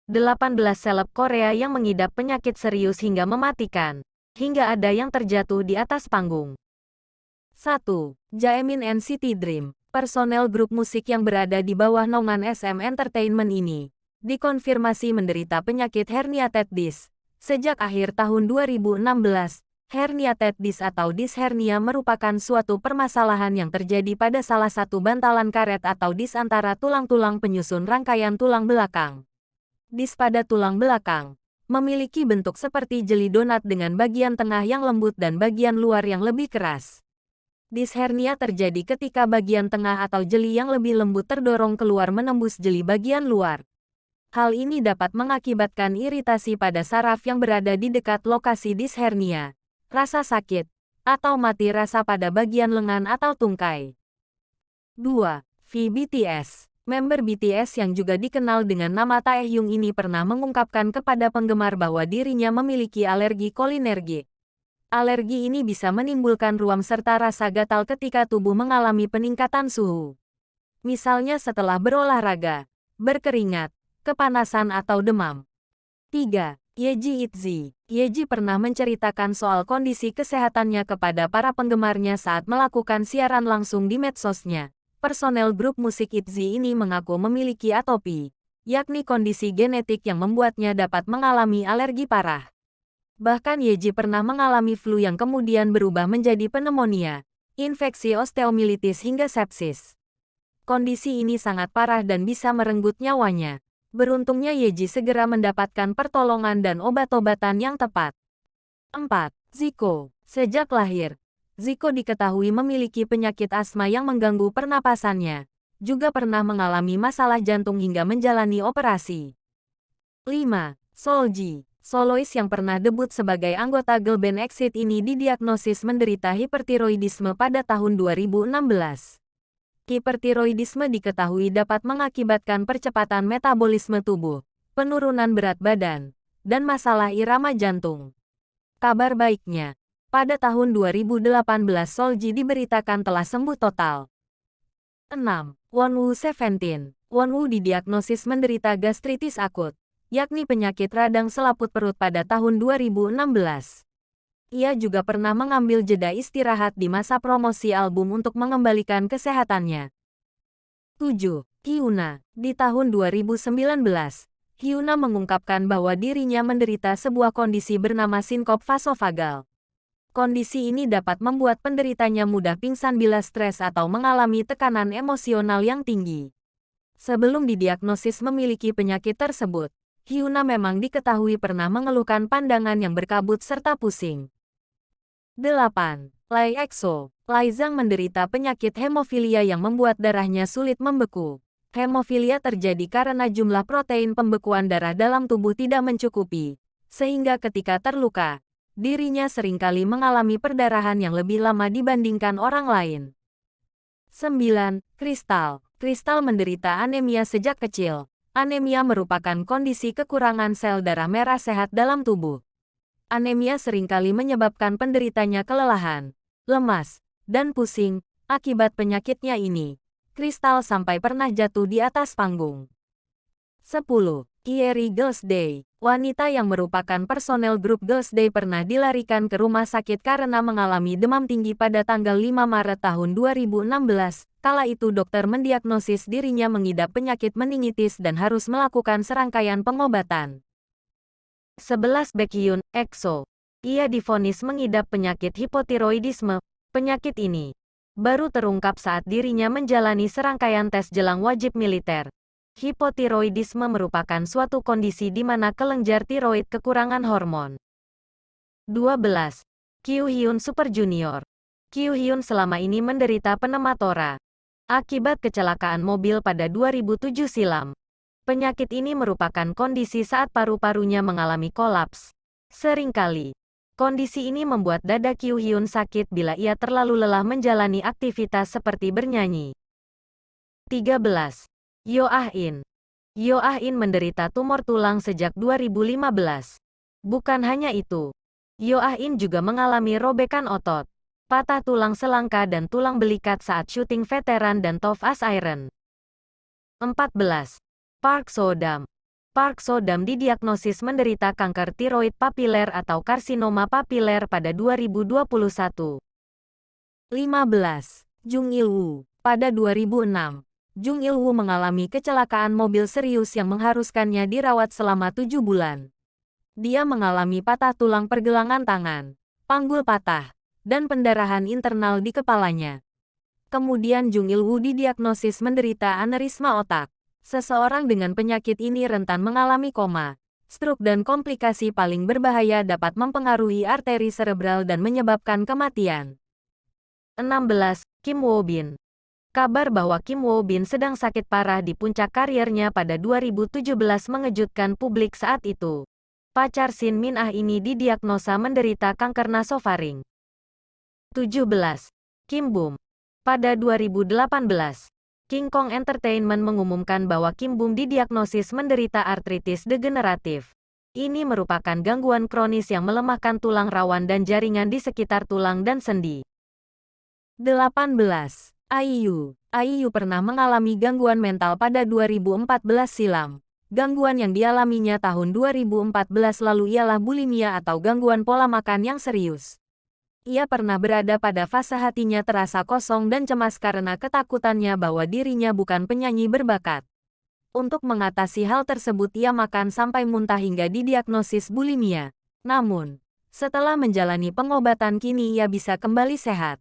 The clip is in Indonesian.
18 seleb Korea yang mengidap penyakit serius hingga mematikan. Hingga ada yang terjatuh di atas panggung. 1. Jaemin NCT Dream. Personel grup musik yang berada di bawah naungan SM Entertainment ini dikonfirmasi menderita penyakit herniated disc. Sejak akhir tahun 2016, herniated disc atau disc hernia merupakan suatu permasalahan yang terjadi pada salah satu bantalan karet atau disc antara tulang-tulang penyusun rangkaian tulang belakang. Disc pada tulang belakang memiliki bentuk seperti jeli donat dengan bagian tengah yang lembut dan bagian luar yang lebih keras. Disc hernia terjadi ketika bagian tengah atau jeli yang lebih lembut terdorong keluar menembus jeli bagian luar. Hal ini dapat mengakibatkan iritasi pada saraf yang berada di dekat lokasi disc hernia, rasa sakit, atau mati rasa pada bagian lengan atau tungkai. 2. VBTS. Member BTS yang juga dikenal dengan nama Taehyung ini pernah mengungkapkan kepada penggemar bahwa dirinya memiliki alergi kolinergik. Alergi ini bisa menimbulkan ruam serta rasa gatal ketika tubuh mengalami peningkatan suhu. Misalnya setelah berolahraga, berkeringat, kepanasan atau demam. 3. Yeji Itzy. Yeji pernah menceritakan soal kondisi kesehatannya kepada para penggemarnya saat melakukan siaran langsung di medsosnya. Personel grup musik Itzy ini mengaku memiliki atopi, yakni kondisi genetik yang membuatnya dapat mengalami alergi parah. Bahkan Yeji pernah mengalami flu yang kemudian berubah menjadi pneumonia, infeksi osteomilitis hingga sepsis. Kondisi ini sangat parah dan bisa merenggut nyawanya. Beruntungnya Yeji segera mendapatkan pertolongan dan obat-obatan yang tepat. 4. Zico. Sejak lahir, Zico diketahui memiliki penyakit asma yang mengganggu pernapasannya. Juga pernah mengalami masalah jantung hingga menjalani operasi. 5. Seolgi. Solois yang pernah debut sebagai anggota girl band EXIT ini didiagnosis menderita hipertiroidisme pada tahun 2016. Hipertiroidisme diketahui dapat mengakibatkan percepatan metabolisme tubuh, penurunan berat badan, dan masalah irama jantung. Kabar baiknya, pada tahun 2018 Seolgi diberitakan telah sembuh total. 6. Wonwoo Seventeen. Wonwoo didiagnosis menderita gastritis akut, yakni penyakit radang selaput perut pada tahun 2016. Ia juga pernah mengambil jeda istirahat di masa promosi album untuk mengembalikan kesehatannya. 7. Hyuna. Di tahun 2019, Hyuna mengungkapkan bahwa dirinya menderita sebuah kondisi bernama sinkop vasovagal. Kondisi ini dapat membuat penderitanya mudah pingsan bila stres atau mengalami tekanan emosional yang tinggi. Sebelum didiagnosis memiliki penyakit tersebut, Hyuna memang diketahui pernah mengeluhkan pandangan yang berkabut serta pusing. 8. Lee EXO. Lee Zhang menderita penyakit hemofilia yang membuat darahnya sulit membeku. Hemofilia terjadi karena jumlah protein pembekuan darah dalam tubuh tidak mencukupi, sehingga ketika terluka, dirinya seringkali mengalami perdarahan yang lebih lama dibandingkan orang lain. 9. Kristal. Kristal menderita anemia sejak kecil. Anemia merupakan kondisi kekurangan sel darah merah sehat dalam tubuh. Anemia seringkali menyebabkan penderitanya kelelahan, lemas, dan pusing. Akibat penyakitnya ini, Kristal sampai pernah jatuh di atas panggung. 10. Kyary Girls Day. Wanita yang merupakan personel grup Girls Day pernah dilarikan ke rumah sakit karena mengalami demam tinggi pada tanggal 5 Maret tahun 2016. Kala itu dokter mendiagnosis dirinya mengidap penyakit meningitis dan harus melakukan serangkaian pengobatan. 11. Baekhyun, EXO. Ia divonis mengidap penyakit hipotiroidisme. Penyakit ini baru terungkap saat dirinya menjalani serangkaian tes jelang wajib militer. Hipotiroidisme merupakan suatu kondisi di mana kelenjar tiroid kekurangan hormon. 12. Kyuhyun Super Junior. Kyuhyun selama ini menderita pneumotora akibat kecelakaan mobil pada 2007 silam. Penyakit ini merupakan kondisi saat paru-parunya mengalami kolaps. Seringkali, kondisi ini membuat dada Kyuhyun sakit bila ia terlalu lelah menjalani aktivitas seperti bernyanyi. 13. Yo Ah-in. Yo Ah-in menderita tumor tulang sejak 2015. Bukan hanya itu, Yo Ah-in juga mengalami robekan otot, patah tulang selangka dan tulang belikat saat syuting Veteran dan Tough as Iron. 14. Park So-dam. Park So-dam didiagnosis menderita kanker tiroid papiler atau karsinoma papiler pada 2021. 15. Jung Il-woo. Pada 2006, Jung Il-woo mengalami kecelakaan mobil serius yang mengharuskannya dirawat selama 7 bulan. Dia mengalami patah tulang pergelangan tangan, panggul patah, dan pendarahan internal di kepalanya. Kemudian Jung Il-woo didiagnosis menderita aneurisma otak. Seseorang dengan penyakit ini rentan mengalami koma, stroke dan komplikasi paling berbahaya dapat mempengaruhi arteri serebral dan menyebabkan kematian. 16. Kim Woo Bin. Kabar bahwa Kim Woo Bin sedang sakit parah di puncak karirnya pada 2017 mengejutkan publik saat itu. Pacar Shin Min Ah ini didiagnosa menderita kanker nasofaring. 17. Kim Bum. Pada 2018, King Kong Entertainment mengumumkan bahwa Kim Bum didiagnosis menderita artritis degeneratif. Ini merupakan gangguan kronis yang melemahkan tulang rawan dan jaringan di sekitar tulang dan sendi. 18. IU. IU pernah mengalami gangguan mental pada 2014 silam. Gangguan yang dialaminya tahun 2014 lalu ialah bulimia atau gangguan pola makan yang serius. Ia pernah berada pada fase hatinya terasa kosong dan cemas karena ketakutannya bahwa dirinya bukan penyanyi berbakat. Untuk mengatasi hal tersebut ia makan sampai muntah hingga didiagnosis bulimia. Namun, setelah menjalani pengobatan kini ia bisa kembali sehat.